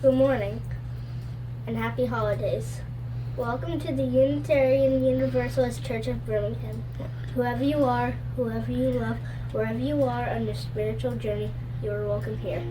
Good morning, and happy holidays. Welcome to the Unitarian Universalist Church of Birmingham. Whoever you are, whoever you love, wherever you are on your spiritual journey, you are welcome here.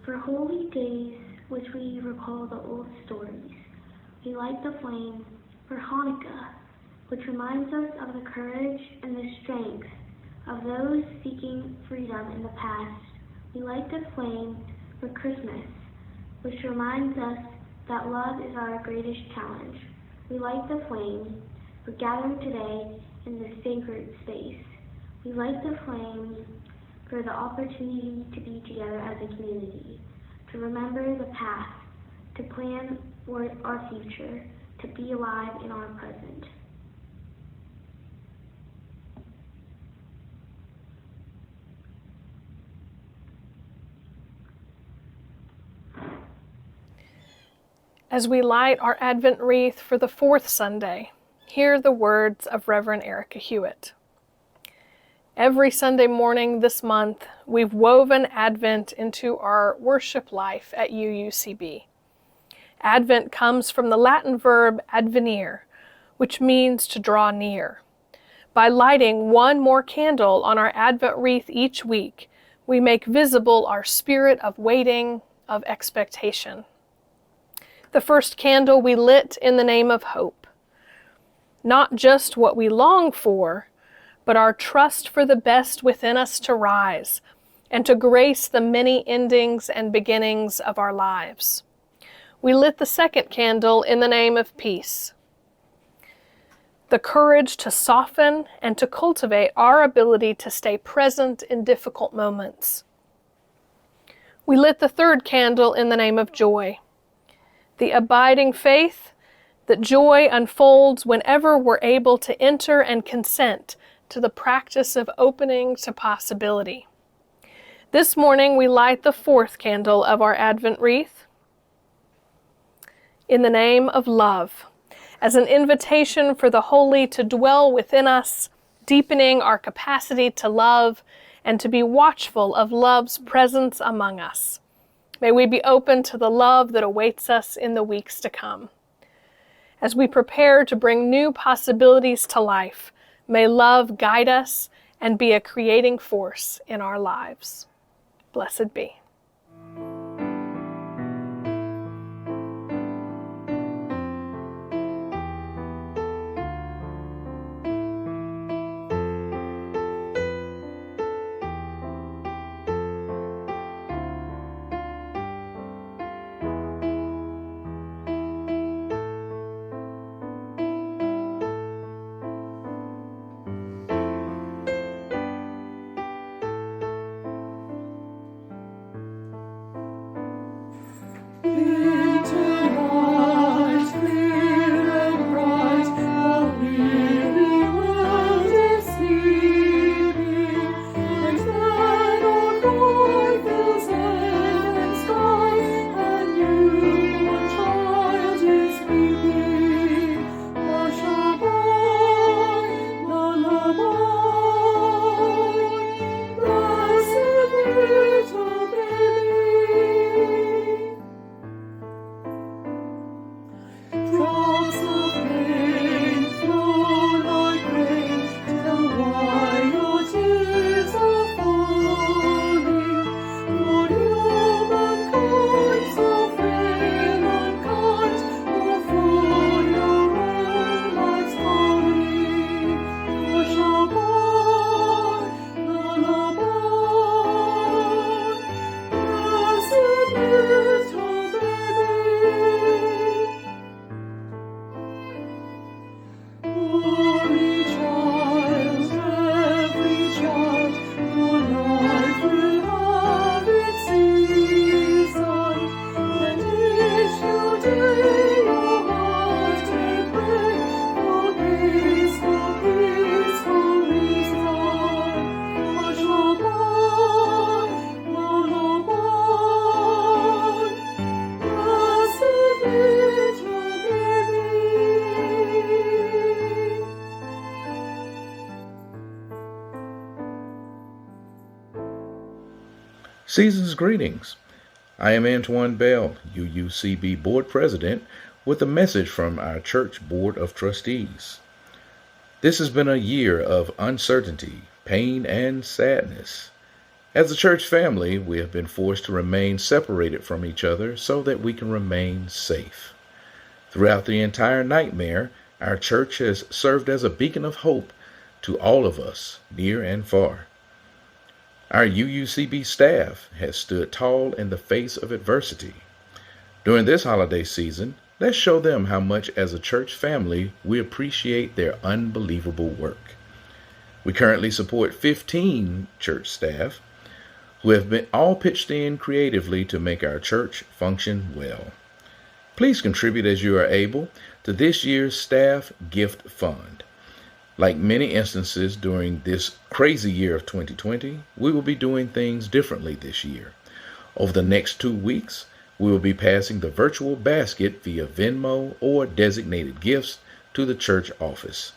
For holy days, which we recall the old stories, we light the flame for Hanukkah, which reminds us of the courage and the strength of those seeking freedom in the past. We light the flame for Christmas, which reminds us that love is our greatest challenge. We light the flame for gathering today in this sacred space. We light the flame for the opportunity to be together as a community, to remember the past, to plan for our future, to be alive in our present. As we light our Advent wreath for the fourth Sunday, hear the words of Reverend Erica Hewitt. Every Sunday morning this month, we've woven Advent into our worship life at UUCB. Advent comes from the Latin verb advenire, which means to draw near. By lighting one more candle on our Advent wreath each week, we make visible our spirit of waiting, of expectation. The first candle we lit in the name of hope. Not just what we long for, but our trust for the best within us to rise and to grace the many endings and beginnings of our lives. We lit the second candle in the name of peace. The courage to soften and to cultivate our ability to stay present in difficult moments. We lit the third candle in the name of joy. The abiding faith that joy unfolds whenever we're able to enter and consent to the practice of opening to possibility. This morning we light the fourth candle of our Advent wreath in the name of love, as an invitation for the holy to dwell within us, deepening our capacity to love and to be watchful of love's presence among us. May we be open to the love that awaits us in the weeks to come. As we prepare to bring new possibilities to life, may love guide us and be a creating force in our lives. Blessed be. Season's greetings. I am Antoine Bell, UUCB Board President, with a message from our Church Board of Trustees. This has been a year of uncertainty, pain, and sadness. As a church family, we have been forced to remain separated from each other so that we can remain safe. Throughout the entire nightmare, our church has served as a beacon of hope to all of us, near and far. Our UUCB staff has stood tall in the face of adversity. During this holiday season, let's show them how much as a church family we appreciate their unbelievable work. We currently support 15 church staff who have been all pitched in creatively to make our church function well. Please contribute as you are able to this year's Staff Gift Fund. Like many instances during this crazy year of 2020, we will be doing things differently this year. Over the next 2 weeks, we will be passing the virtual basket via VENMO or designated gifts to the church office.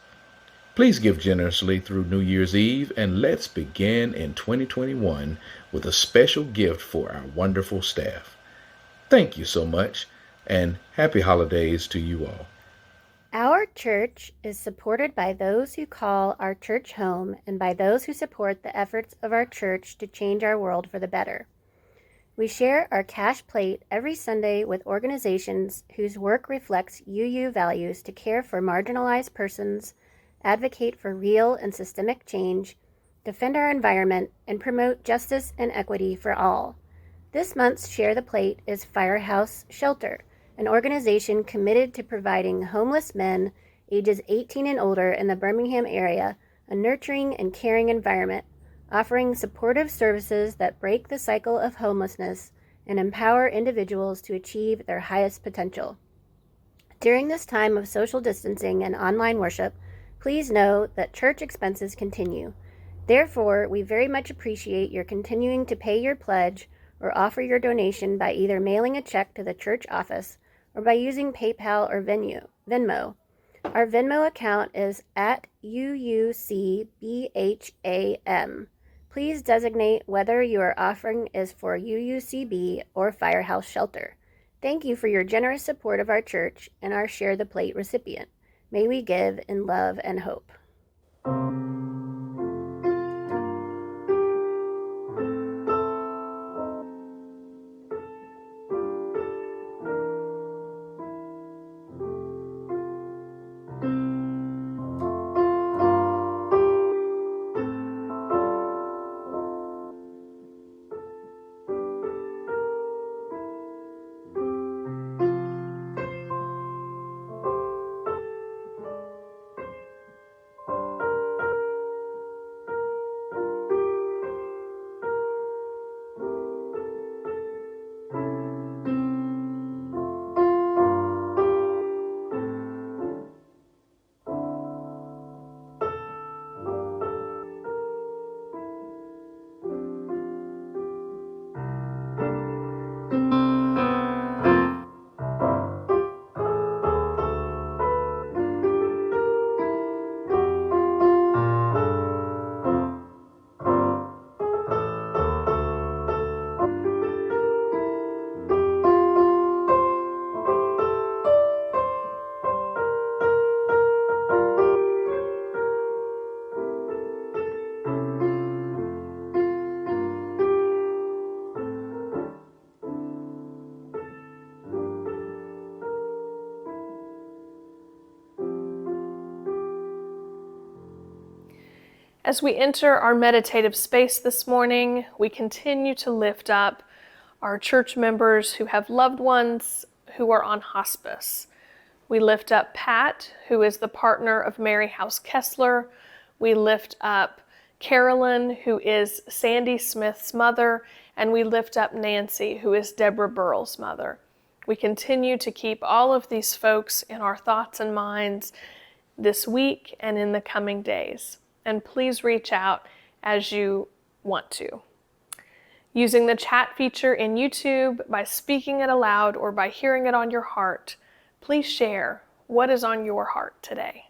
Please give generously through New Year's Eve, and let's begin in 2021 with a special gift for our wonderful staff. Thank you so much, and happy holidays to you all. Our church is supported by those who call our church home and by those who support the efforts of our church to change our world for the better. We share our cash plate every Sunday with organizations whose work reflects UU values to care for marginalized persons, advocate for real and systemic change, defend our environment, and promote justice and equity for all. This month's Share the Plate is Firehouse Shelter, an organization committed to providing homeless men ages 18 and older in the Birmingham area a nurturing and caring environment, offering supportive services that break the cycle of homelessness and empower individuals to achieve their highest potential. During this time of social distancing and online worship, please know that church expenses continue. Therefore, we very much appreciate your continuing to pay your pledge or offer your donation by either mailing a check to the church office or by using PayPal or Venmo. Our Venmo account is at UUCBHAM. Please designate whether your offering is for UUCB or Firehouse Shelter. Thank you for your generous support of our church and our Share the Plate recipient. May we give in love and hope. As we enter our meditative space this morning, we continue to lift up our church members who have loved ones who are on hospice. We lift up Pat, who is the partner of Mary House Kessler. We lift up Carolyn, who is Sandy Smith's mother, and we lift up Nancy, who is Deborah Burrell's mother. We continue to keep all of these folks in our thoughts and minds this week and in the coming days. And please reach out as you want to. Using the chat feature in YouTube, by speaking it aloud, or by hearing it on your heart, please share what is on your heart today.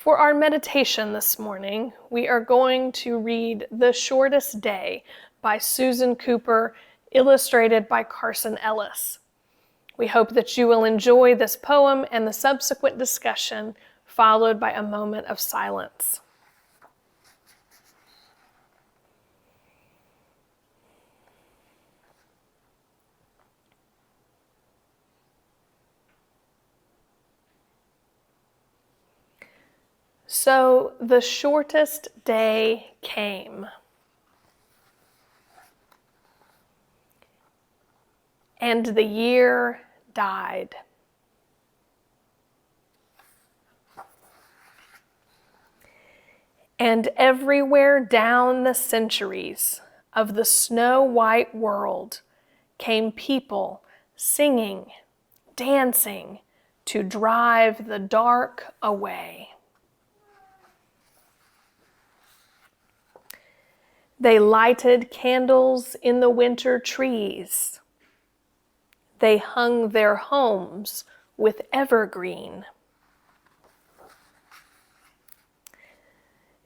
For our meditation this morning, we are going to read The Shortest Day by Susan Cooper, illustrated by Carson Ellis. We hope that you will enjoy this poem and the subsequent discussion, followed by a moment of silence. So the shortest day came, and the year died. And everywhere down the centuries of the snow-white world came people singing, dancing to drive the dark away. They lighted candles in the winter trees. They hung their homes with evergreen.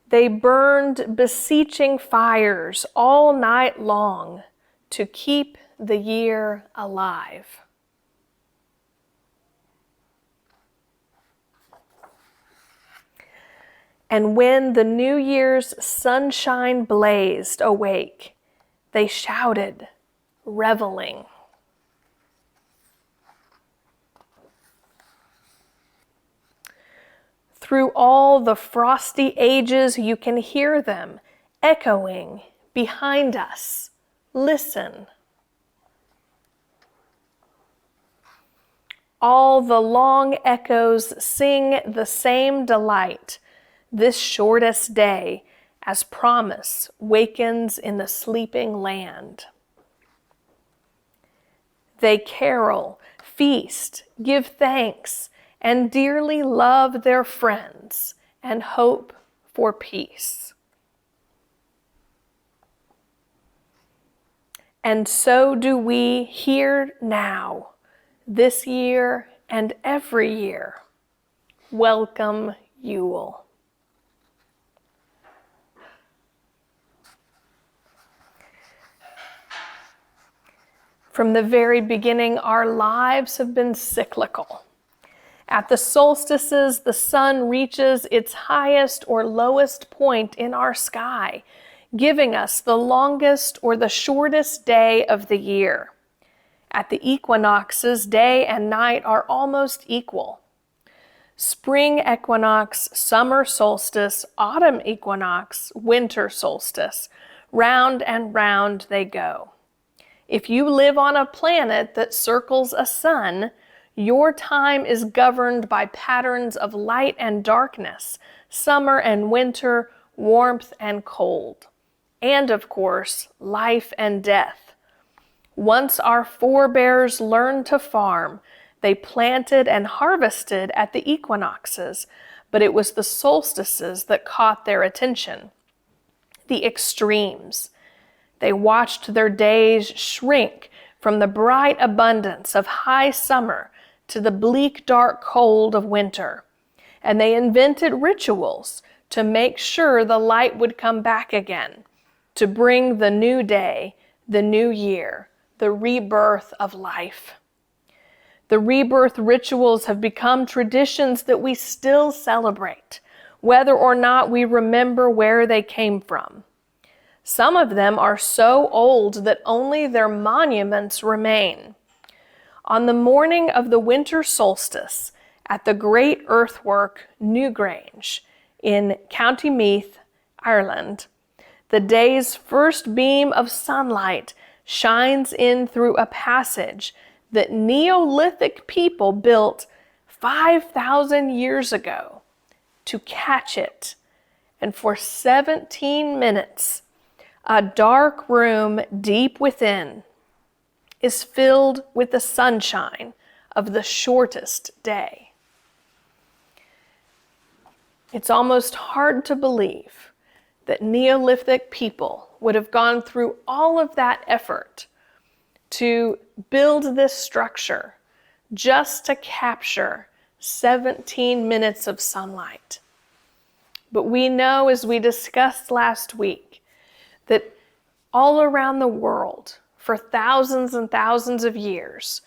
They burned beseeching fires all night long to keep the year alive. And when the New Year's sunshine blazed awake, they shouted, reveling. Through all the frosty ages, you can hear them echoing behind us. Listen. All the long echoes sing the same delight. This shortest day, as promise wakens in the sleeping land. They carol, feast, give thanks, and dearly love their friends and hope for peace. And so do we here now, this year and every year. Welcome, Yule. From the very beginning, our lives have been cyclical. At the solstices, the sun reaches its highest or lowest point in our sky, giving us the longest or the shortest day of the year. At the equinoxes, day and night are almost equal. Spring equinox, summer solstice, autumn equinox, winter solstice. Round and round they go. If you live on a planet that circles a sun, your time is governed by patterns of light and darkness, summer and winter, warmth and cold, and of course, life and death. Once our forebears learned to farm, they planted and harvested at the equinoxes, but it was the solstices that caught their attention. The extremes. They watched their days shrink from the bright abundance of high summer to the bleak, dark cold of winter. And they invented rituals to make sure the light would come back again, to bring the new day, the new year, the rebirth of life. The rebirth rituals have become traditions that we still celebrate, whether or not we remember where they came from. Some of them are so old that only their monuments remain. On the morning of the winter solstice, at the great earthwork Newgrange in County Meath, Ireland, the day's first beam of sunlight shines in through a passage that Neolithic people built 5,000 years ago to catch it. And for 17 minutes, a dark room deep within is filled with the sunshine of the shortest day. It's almost hard to believe that Neolithic people would have gone through all of that effort to build this structure just to capture 17 minutes of sunlight. But we know, as we discussed last week, that all around the world, for thousands and thousands of years,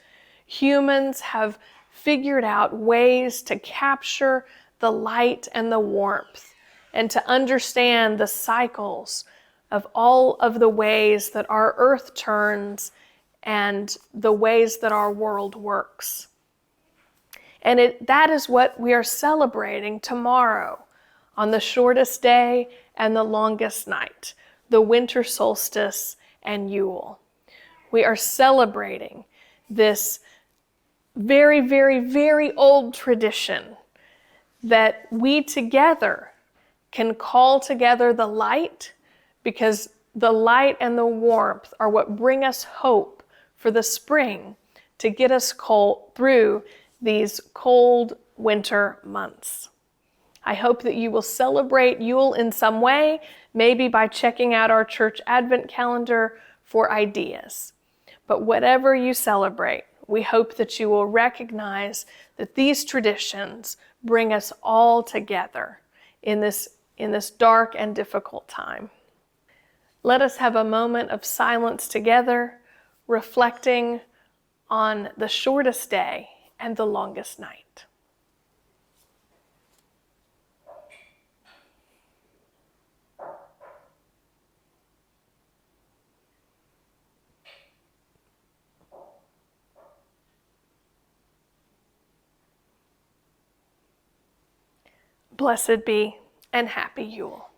humans have figured out ways to capture the light and the warmth and to understand the cycles of all of the ways that our earth turns and the ways that our world works. And that is what we are celebrating tomorrow on the shortest day and the longest night, the winter solstice and Yule. We are celebrating this very, very, very old tradition that we together can call together the light, because the light and the warmth are what bring us hope for the spring to get us through these cold winter months. I hope that you will celebrate Yule in some way, maybe by checking out our church Advent calendar for ideas. But whatever you celebrate, we hope that you will recognize that these traditions bring us all together in this dark and difficult time. Let us have a moment of silence together, reflecting on the shortest day and the longest night. Blessed be and happy Yule.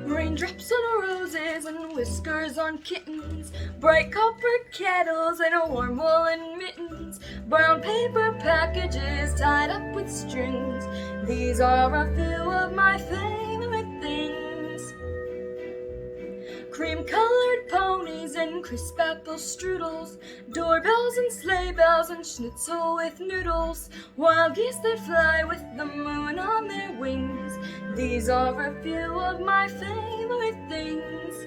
Raindrops on roses and whiskers on kittens, bright copper kettles and warm woolen mittens, brown paper packages tied up with strings. These are a few of my favorite things. Cream-colored ponies and crisp apple strudels, doorbells and sleigh bells and schnitzel with noodles, wild geese that fly with the moon on their wings. These are a few of my favorite things.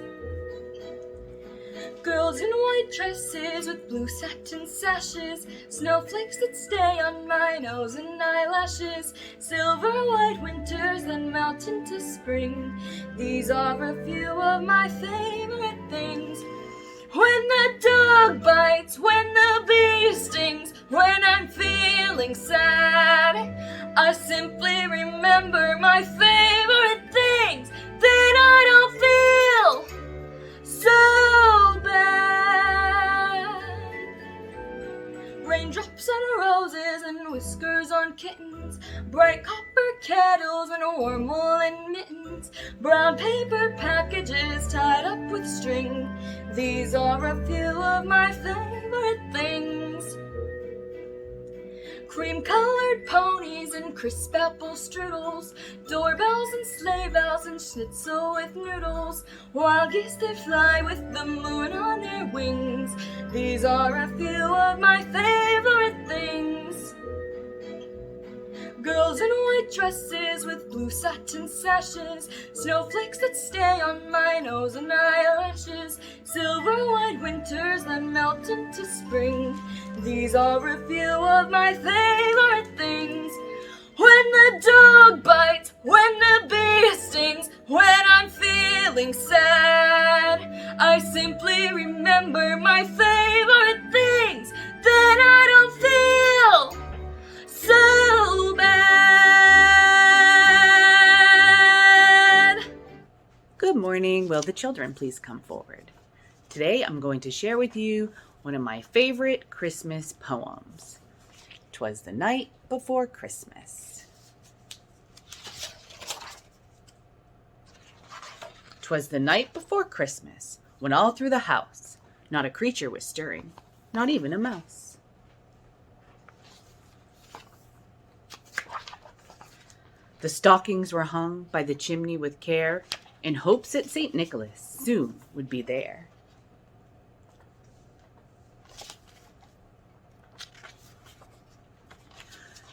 Girls in white dresses with blue satin sashes, snowflakes that stay on my nose and eyelashes, silver white winters that melt into spring. These are a few of my favorite things. When the dog bites, when the bee stings, when I'm feeling sad, I simply remember my favorite things. Then I don't feel so bad. Raindrops on roses and whiskers on kittens, bright copper kettles and warm woolen mittens, brown paper packages tied up with string. These are a few of my favorite things. Cream-colored ponies and crisp apple strudels, doorbells and sleigh bells and schnitzel with noodles, wild geese that fly with the moon on their wings. These are a few of my favorite things. Girls in white dresses with blue satin sashes, snowflakes that stay on my nose and eyelashes, silver white winters that melt into spring. These are a few of my favorite things. When the dog bites, when the bee stings, when I'm feeling sad, I simply remember my favorite things. Then I don't feel so bad. Good morning. Will the children please come forward? Today I'm going to share with you one of my favorite Christmas poems. 'Twas the night before Christmas. 'Twas the night before Christmas, when all through the house not a creature was stirring, not even a mouse. The stockings were hung by the chimney with care, in hopes that St. Nicholas soon would be there.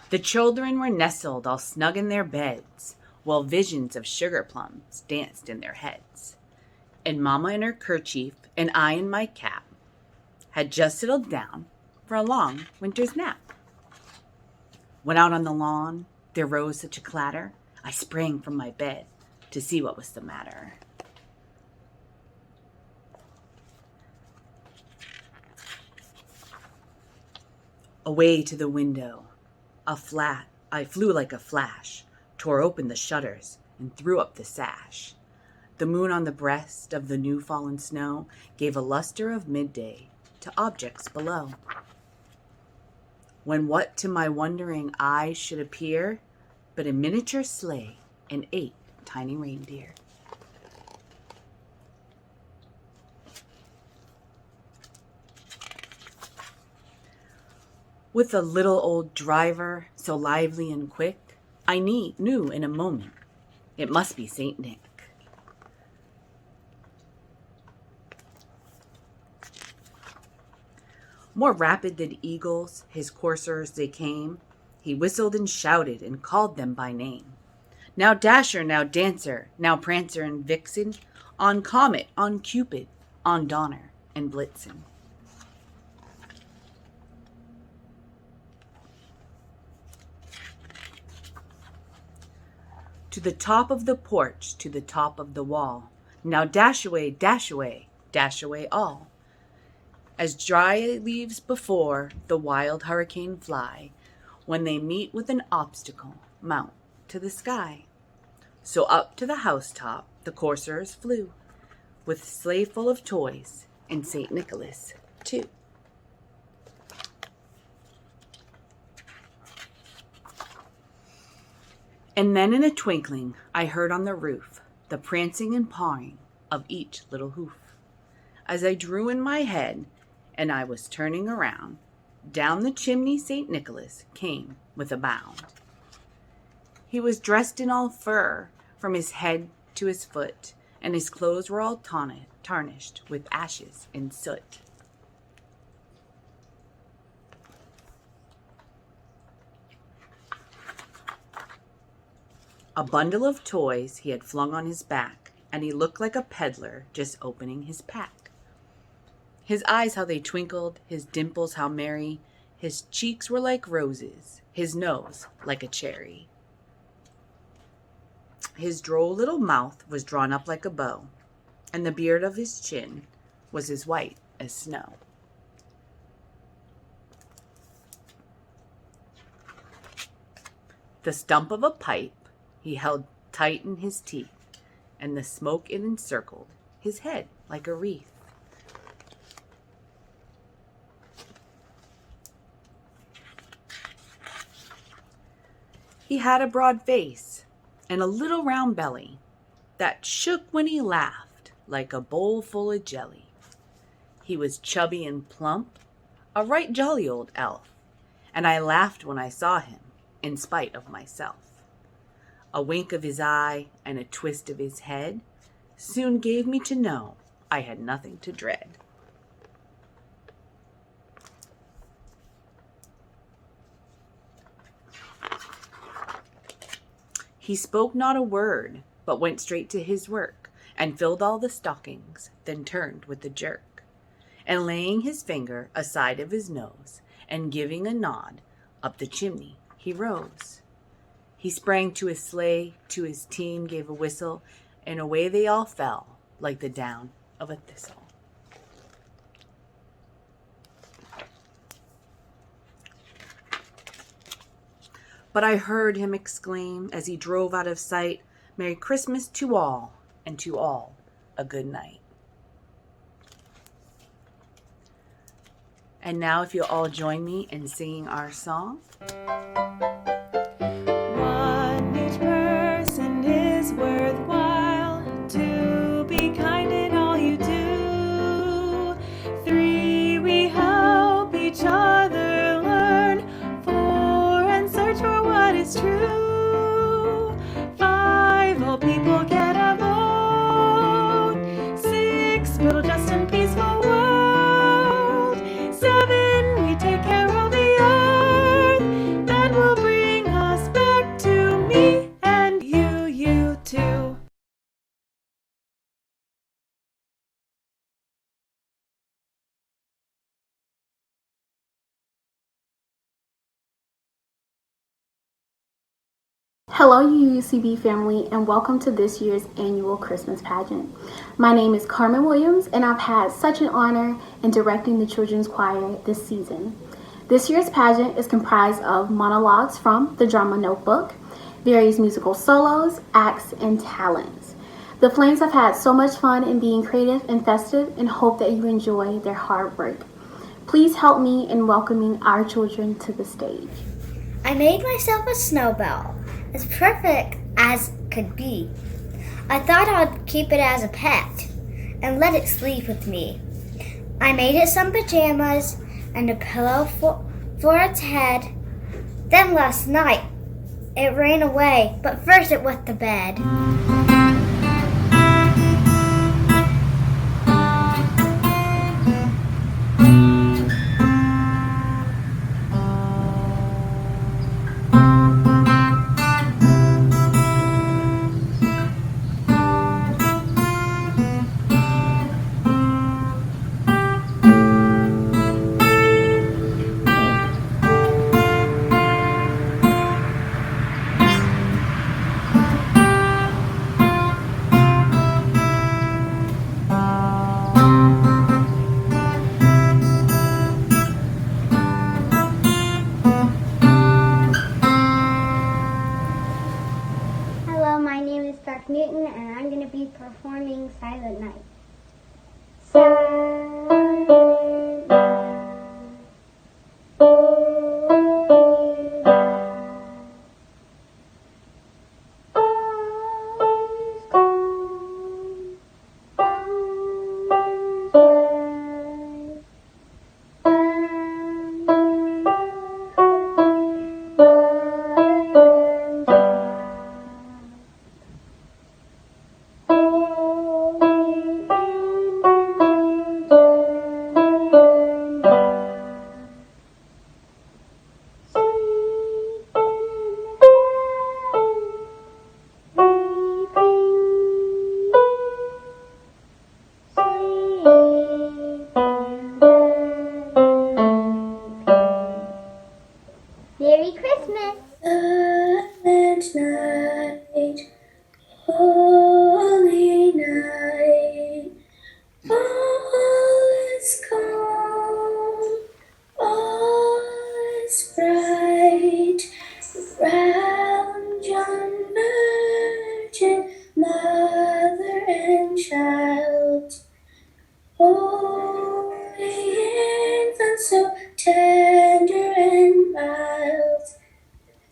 The children were nestled all snug in their beds, while visions of sugar plums danced in their heads. And Mama in her kerchief and I in my cap had just settled down for a long winter's nap. When out on the lawn there rose such a clatter, I sprang from my bed to see what was the matter. Away to the window, I flew like a flash, tore open the shutters and threw up the sash. The moon on the breast of the new fallen snow gave a luster of midday to objects below. When what to my wondering eyes should appear but a miniature sleigh and 8 tiny reindeer. With a little old driver so lively and quick, I knew in a moment it must be Saint Nick. More rapid than eagles, his coursers they came. He whistled and shouted and called them by name. Now Dasher, now Dancer, now Prancer and Vixen, on Comet, on Cupid, on Donner and Blitzen. To the top of the porch, to the top of the wall, now dash away, dash away, dash away all. As dry leaves before the wild hurricane fly, when they meet with an obstacle, mount to the sky. So up to the housetop the coursers flew, with sleigh full of toys, and St. Nicholas too. And then in a twinkling I heard on the roof the prancing and pawing of each little hoof. As I drew in my head, and I was turning around, down the chimney St. Nicholas came with a bound. He was dressed in all fur from his head to his foot, and his clothes were all tarnished with ashes and soot. A bundle of toys he had flung on his back, and he looked like a peddler just opening his pack. His eyes how they twinkled, his dimples how merry, his cheeks were like roses, his nose like a cherry. His droll little mouth was drawn up like a bow, and the beard of his chin was as white as snow. The stump of a pipe he held tight in his teeth, and the smoke it encircled his head like a wreath. He had a broad face and a little round belly that shook when he laughed like a bowl full of jelly. He was chubby and plump, a right jolly old elf, and I laughed when I saw him in spite of myself. A wink of his eye and a twist of his head soon gave me to know I had nothing to dread. He spoke not a word, but went straight to his work, and filled all the stockings, then turned with a jerk, and laying his finger aside of his nose, and giving a nod, up the chimney he rose. He sprang to his sleigh, to his team gave a whistle, and away they all fell, like the down of a thistle. But I heard him exclaim as he drove out of sight, "Merry Christmas to all, and to all a good night." And now if you'll all join me in singing our song. One, each person is worthwhile, to be kind in all you do. 3, we help each other learn. 4, and search for what is true. 5, all people get a vote. 6, build a just and peaceful world. 7, we take care of the earth. That will bring us back to me and you too. Hello UUCB family, and welcome to this year's annual Christmas pageant. My name is Carmen Williams, and I've had such an honor in directing the children's choir this season. This year's pageant is comprised of monologues from the drama notebook, various musical solos, acts, and talents. The Flames have had so much fun in being creative and festive, and hope that you enjoy their hard work. Please help me in welcoming our children to the stage. I made myself a snowball, as perfect as could be. I thought I'd keep it as a pet and let it sleep with me. I made it some pajamas and a pillow for its head. Then last night, It ran away, but first it wet the bed. Hello, my name is Beth Newton, and I'm going to be performing Silent Night. Merry Christmas! Silent night, holy night, all is calm, all is bright, round yon virgin mother and child. Holy infant, so tender and mild,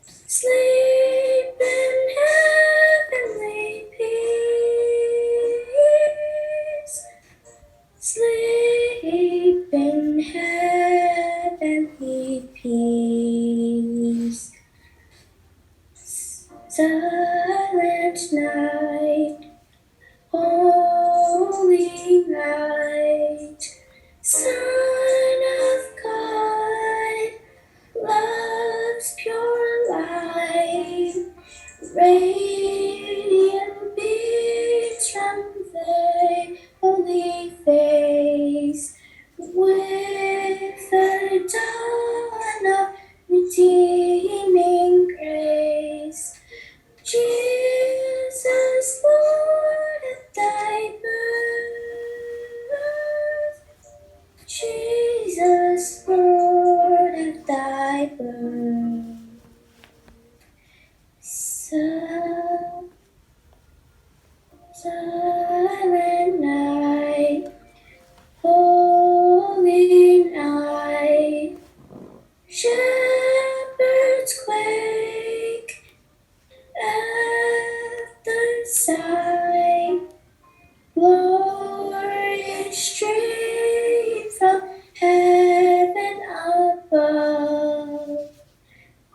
sleep in heavenly peace, sleep in heavenly peace. Silent night, holy night, Son of God, love's pure light, radiant beams from thy holy face, with the dawn of redeeming grace. Jesus, Lord, at thy birth, Jesus, Lord, at thy birth. Silent night, holy night, shepherds quake at the sight, glorious stream from heaven above,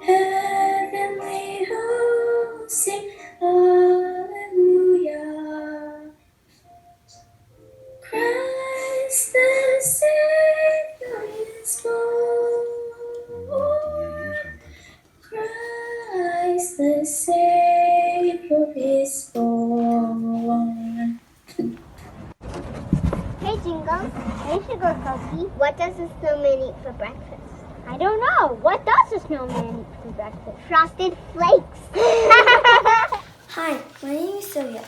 heavenly hosts sing hallelujah. Christ the Savior is born. Christ the Savior is born. Hey Jingle, hey Sugar Cookie, what does the snowman eat for breakfast? I don't know. What does the snowman eat for breakfast? Frosted Flakes. Hi, my name is Sylvia.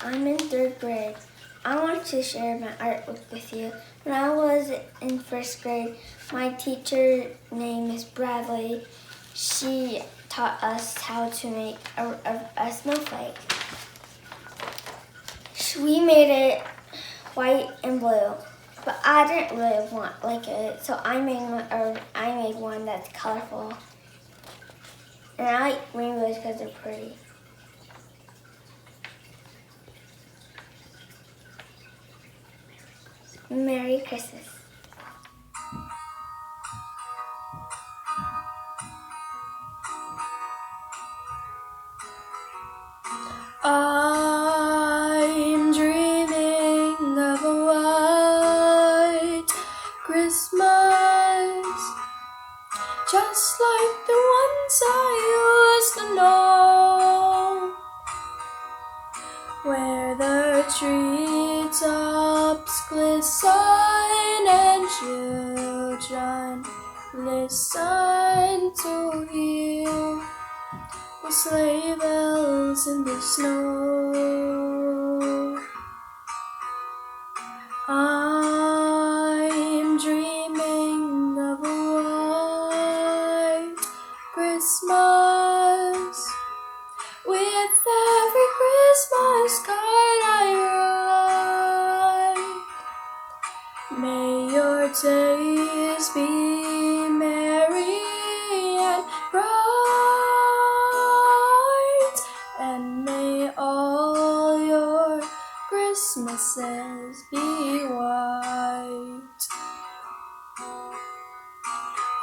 I'm in 3rd grade. I want to share my artwork with you. When I was in 1st grade, my teacher name is Bradley. She taught us how to make a snowflake. We made it white and blue, but I didn't really like it, so I made one that's colorful. And I like rainbows because they're pretty. Merry Christmas. just like the ones I used to know, where the treetops glisten and children listen to hear the sleigh bells in the snow. I'm dreaming of a white Christmas, with every Christmas card I write. May your days be merry and bright, and may all your Christmases be white.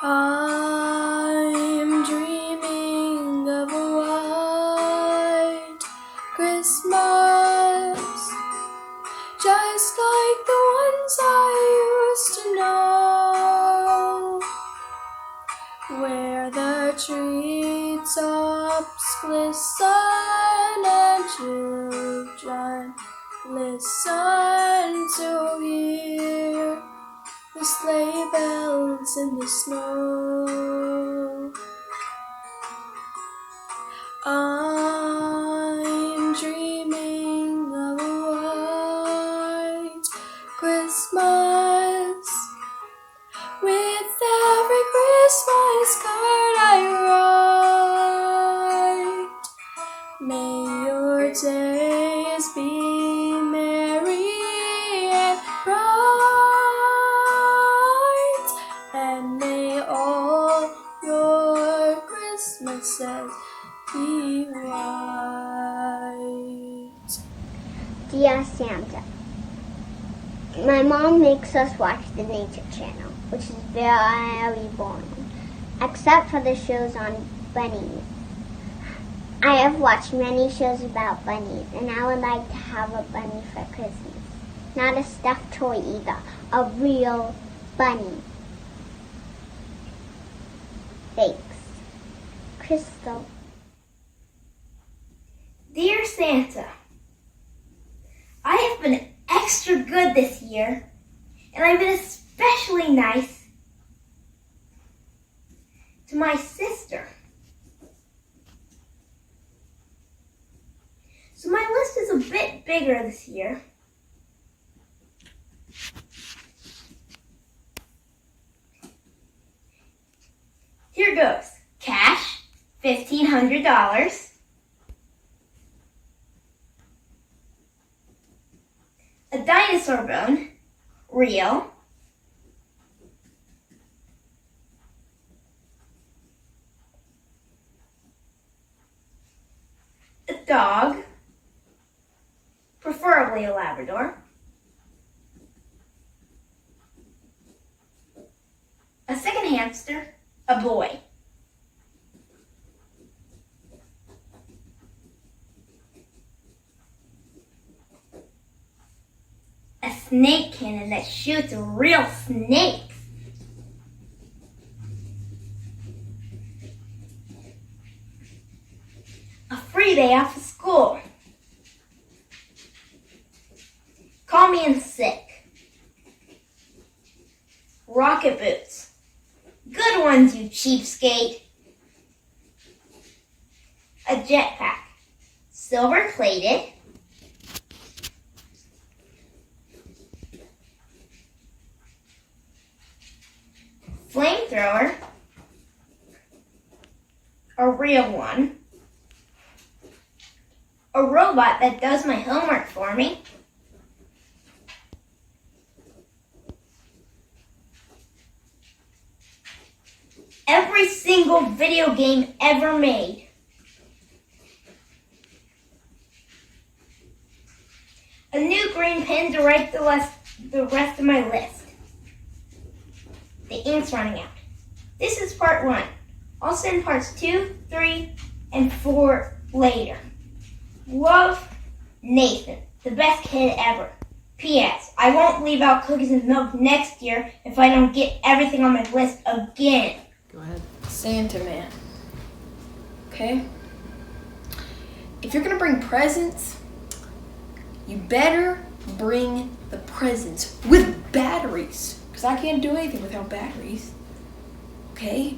I'm dreaming of a white Christmas, just like the ones I used to know, where the treetops glisten and children listen to hear the sleigh bells in the snow. I'm dreaming of a white Christmas, with every Christmas card I write. May your days be merry and bright, and may all your Christmases be white. Dear Santa, my mom makes us watch the Nature Channel, which is very boring, except for the shows on bunnies. I have watched many shows about bunnies, and I would like to have a bunny for Christmas. Not a stuffed toy either, a real bunny. Thanks. Crystal. Dear Santa, I have been extra good this year, and I've been especially nice to my sister. So my list is a bit bigger this year. Here goes. Cash, $1,500. A dinosaur bone, real. A dog, preferably a Labrador. A second hamster, a boy. A snake cannon that shoots real snakes. A free day off of school. Call me in sick. Rocket boots. Good ones, you cheapskate. A jetpack. Silver plated. Flamethrower, a real one, a robot that does my homework for me, every single video game ever made, a new green pen to write the rest of my list. The ink's running out. This is part 1. I'll send parts 2, 3, and 4 later. Love, Nathan, the best kid ever. P.S. I won't leave out cookies and milk next year if I don't get everything on my list again. Go ahead. Santa Man. Okay? If you're gonna bring presents, you better bring the presents with batteries, because I can't do anything without batteries. Okay?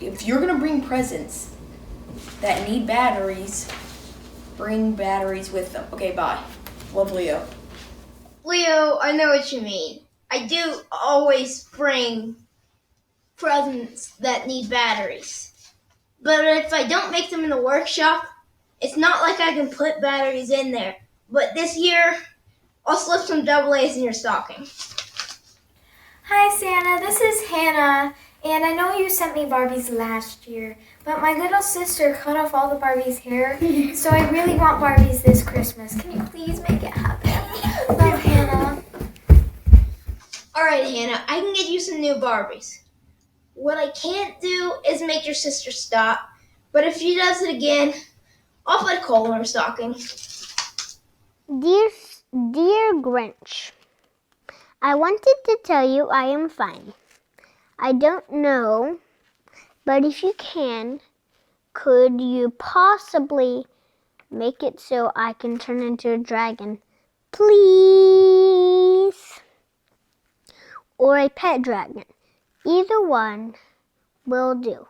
If you're gonna bring presents that need batteries, bring batteries with them. Okay, bye. Love, Leo. Leo, I know what you mean. I do always bring presents that need batteries. But if I don't make them in the workshop, it's not like I can put batteries in there. But this year, I'll slip some double A's in your stocking. Hi Santa, this is Hannah, and I know you sent me Barbies last year, but my little sister cut off all the Barbies' hair, so I really want Barbies this Christmas. Can you please make it happen? Love, Hannah. Alright, Hannah, I can get you some new Barbies. What I can't do is make your sister stop, but if she does it again, I'll put coal in her stocking. Dear Grinch, I wanted to tell you I am fine. I don't know, but if you can, could you possibly make it so I can turn into a dragon? Please? Or a pet dragon. Either one will do.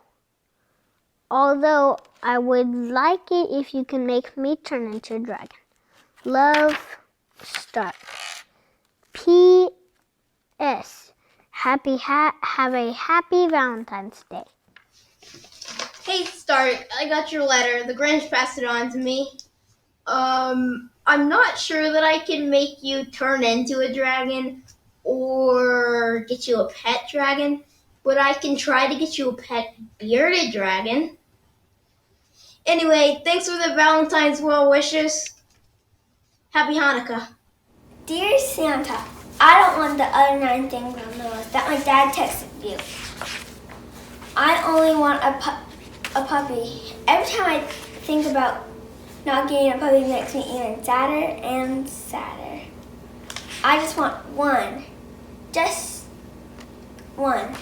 Although I would like it if you can make me turn into a dragon. Love, Start. P.S. Have a happy Valentine's Day. Hey, Start, I got your letter. The Grinch passed it on to me. I'm not sure that I can make you turn into a dragon or get you a pet dragon, but I can try to get you a pet bearded dragon. Anyway, thanks for the Valentine's well wishes. Happy Hanukkah. Dear Santa, I don't want the other 9 things on the list that my dad texted you. I only want a puppy. Every time I think about not getting a puppy makes me even sadder and sadder. I just want one. Just one.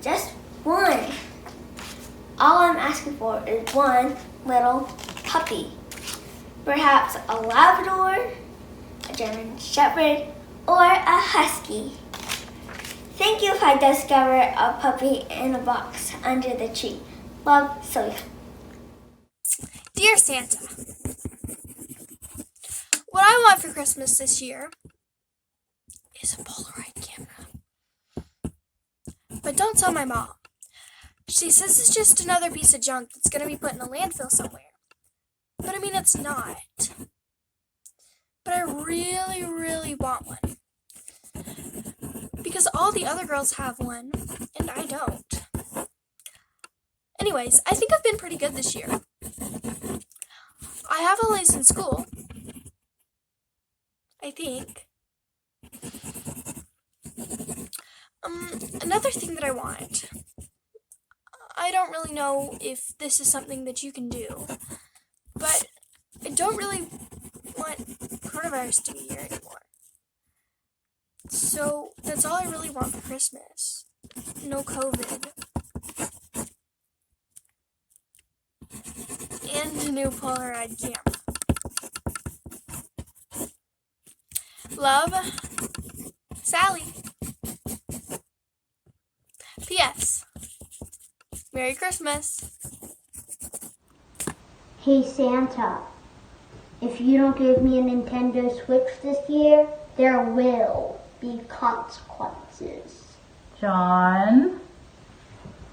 Just one. All I'm asking for is one little puppy. Perhaps a Labrador, a German Shepherd, or a Husky. Thank you if I discover a puppy in a box under the tree. Love, Sylvia. Dear Santa, what I want for Christmas this year is a Polaroid camera. But don't tell my mom. She says it's just another piece of junk that's going to be put in a landfill somewhere. But I mean, it's not. But I really, really want one. Because all the other girls have one, and I don't. Anyways, I think I've been pretty good this year. I have all A's in school. I think. Another thing that I want. I don't really know if this is something that you can do, but I don't really want coronavirus to be here anymore. So that's all I really want for Christmas. No COVID. And a new Polaroid camera. Love, Sally. P.S. Merry Christmas. Hey Santa, if you don't give me a Nintendo Switch this year, there will be consequences. John?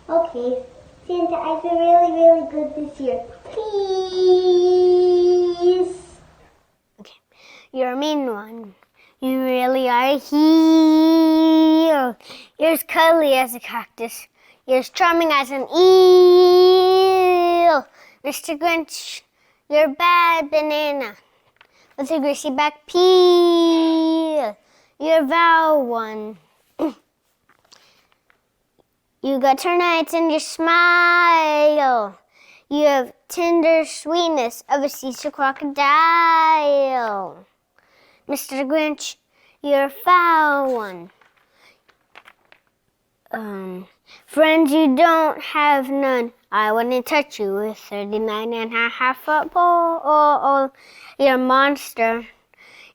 Okay, Santa, I feel really, really good this year. Please. Okay, you're a mean one. You really are a heel. You're as cuddly as a cactus. You're as charming as an eel. Mr. Grinch, you're a bad banana with a greasy back peel. You're a vile one. You got termites in your smile. You have tender sweetness of a sea crocodile. Mr. Grinch, you're a foul one. Friends, you don't have none. I wouldn't touch you with 39 and a half foot pole. Oh, you're a monster.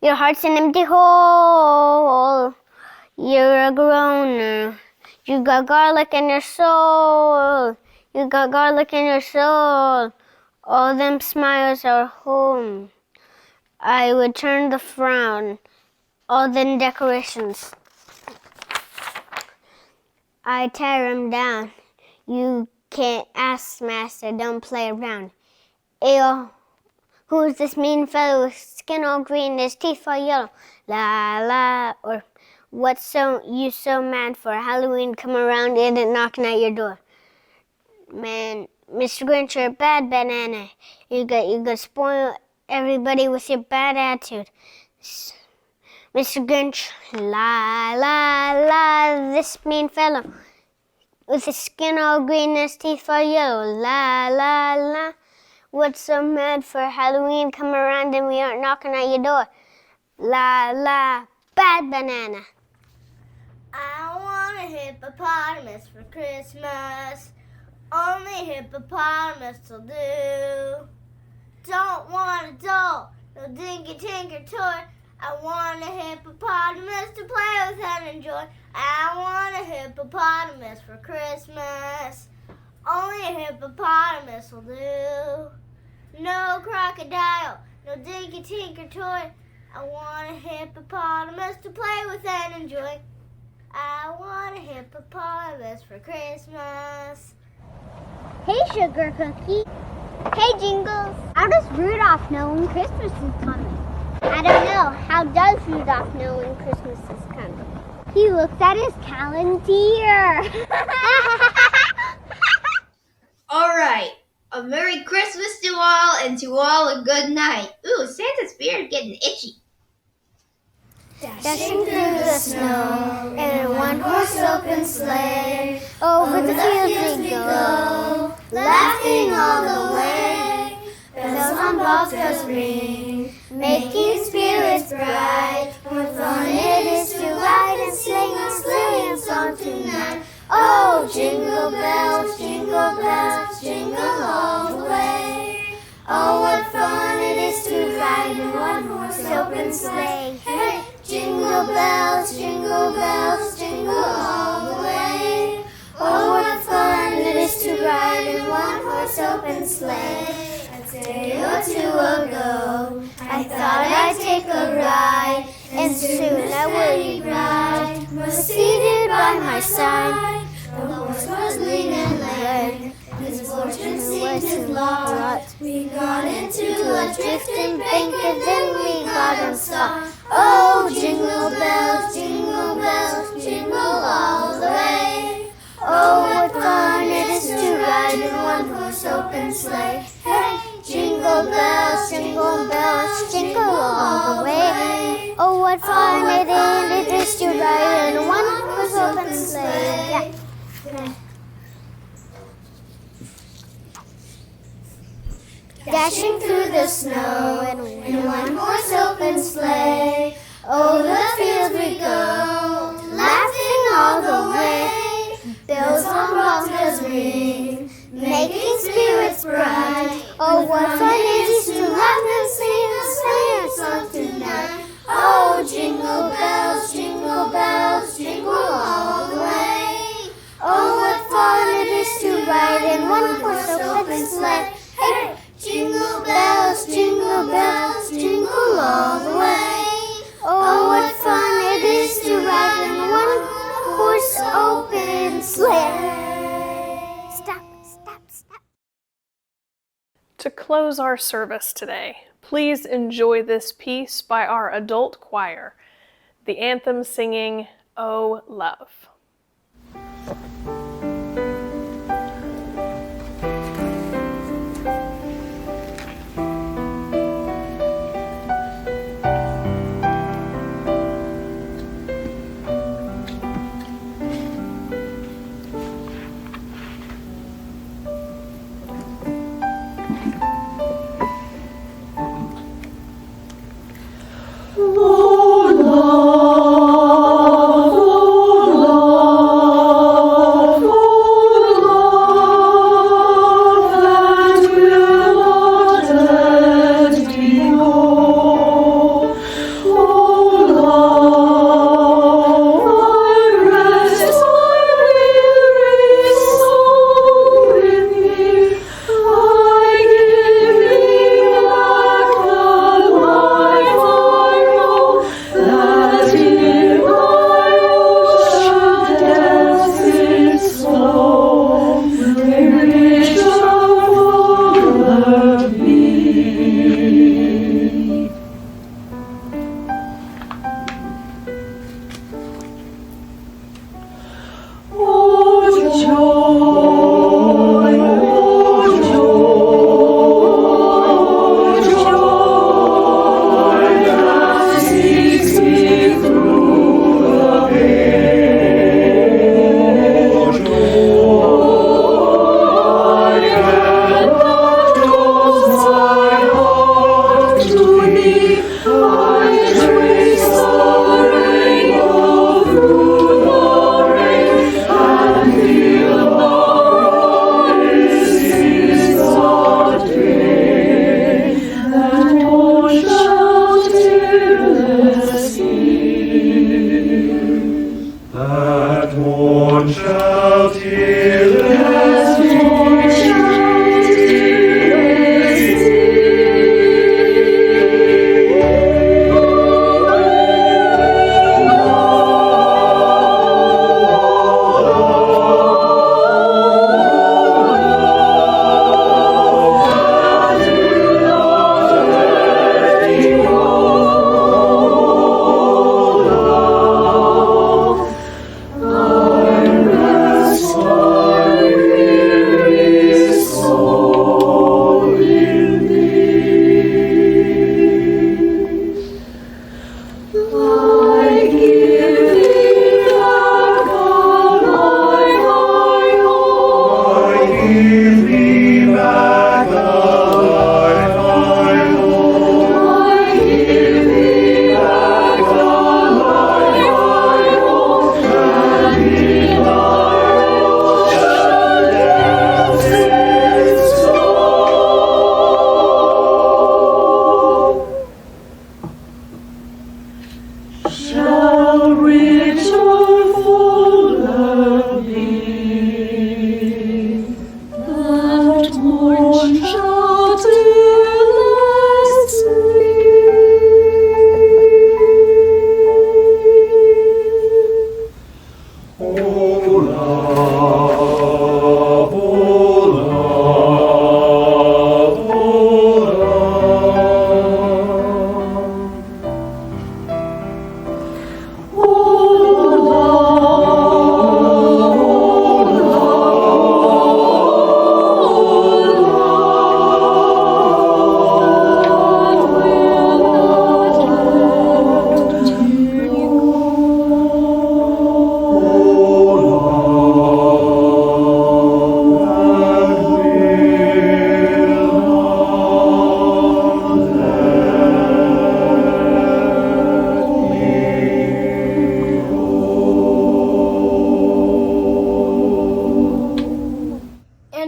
Your heart's an empty hole. You're a groaner. You got garlic in your soul. You got garlic in your soul. All them smiles are home. I would turn the frown. All them decorations, I tear 'em down. You can't ask, master, don't play around. Ayo, who's this mean fellow with skin all green, his teeth all yellow? La la, or what's you so mad for? Halloween come around and it knocking at your door. Man, Mr. Grinch, you're a bad banana. You got spoil everybody with your bad attitude. Mr. Grinch, la la la, this mean fellow with his skin all green and his teeth all yellow. La la la, what's so mad for? Halloween come around and we aren't knocking at your door. La la, bad banana. I want a hippopotamus for Christmas. Only hippopotamus will do. Don't want a doll, no dinky tinker toy. I want a hippopotamus to play with and enjoy. I want a hippopotamus for Christmas. Only a hippopotamus will do. No crocodile, no dinky tinker toy. I want a hippopotamus to play with and enjoy. I want a hippopotamus for Christmas. Hey, Sugar Cookie. Hey, Jingles. How does Rudolph know when Christmas is coming? I don't know. How does Rudolph know when Christmas is coming? He looks at his calendar. All right. A Merry Christmas to all, and to all a good night. Ooh, Santa's beard getting itchy. Dashing through the snow in a one-horse open sleigh, Over the fields we go, laughing all the way. Bells on bobtails ring, making spirits bright. What fun it is to ride and sing a sleighing song tonight. Oh, jingle bells, jingle all the way. Oh, what fun it is to ride in one-horse open sleigh. Hey, jingle bells, jingle all the way. Oh, what fun it is to ride in one-horse open sleigh. A day or two ago, I thought I'd take a ride, and soon I would ride. Was seated by my side. The horse was lean and lank, his fortune seemed his lot. We got into a drifting bank, and then we got unstuck. Oh, jingle bells, jingle all the way. Oh, what fun it is to ride in one-horse open sleigh. Hey, jingle bells, jingle all the way. oh, what fun it is to ride in a one-horse open sleigh. Yeah. Dashing through the snow in a one-horse open sleigh. Over the fields we go, laughing all the way. Bells on bobtails ring, making spirits bright. Oh, what fun it is to laugh and sing a sleighing song tonight. Oh, jingle bells, jingle all the way. Oh, what fun it is to ride in one-horse open sleigh. Hey, jingle bells, jingle all the way. Oh, what fun it is to ride in one-horse open sleigh. Stop. To close our service today, please enjoy this piece by our adult choir, the anthem singing, "Oh Love." Oh, love,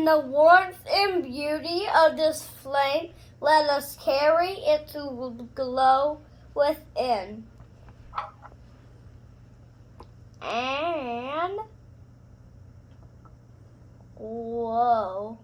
the warmth and beauty of this flame, let us carry it to glow within. And whoa.